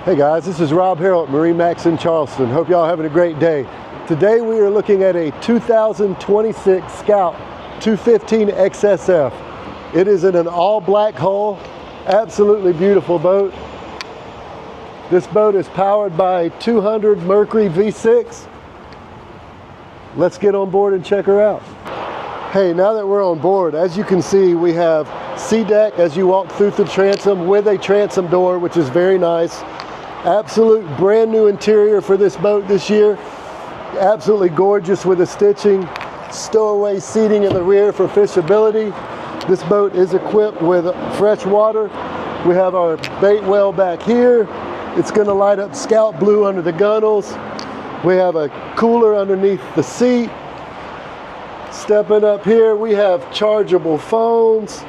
Hey guys, this is Rob Harrell at MarineMax in Charleston. Hope y'all having a great day. Today we are looking at a 2026 Scout 215 XSF. It is in an all black hull, absolutely beautiful boat. This boat is powered by 200 Mercury V6. Let's get on board and check her out. Hey, now that we're on board, as you can see, we have sea deck as you walk through the transom with a transom door, which is very nice. Absolute brand new interior for this boat this year. Absolutely gorgeous with the stitching. Stowaway seating in the rear for fishability. This boat is equipped with fresh water. We have our bait well back here. It's going to light up Scout Blue under the gunnels. We have a cooler underneath the seat. Stepping up here, we have chargeable phones.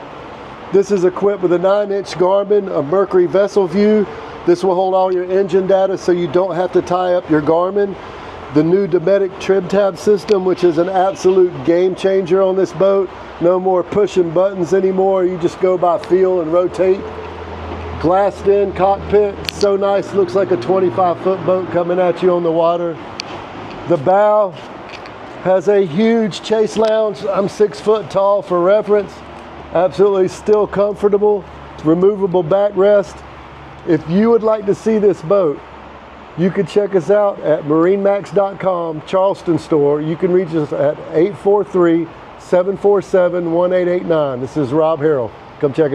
This is equipped with a 9-inch Garmin, a Mercury vessel view. This will hold all your engine data so you don't have to tie up your Garmin. The new Dometic trim tab system, which is an absolute game changer on this boat. No more pushing buttons anymore. You just go by feel and rotate. Glassed in cockpit, so nice, looks like a 25-foot boat coming at you on the water. The bow has a huge chase lounge. I'm 6 foot tall for reference. Absolutely still comfortable. Removable backrest. If you would like to see this boat, you can check us out at MarineMax.com, Charleston store. You can reach us at 843-747-1889. This is Rob Harrell. Come check it out.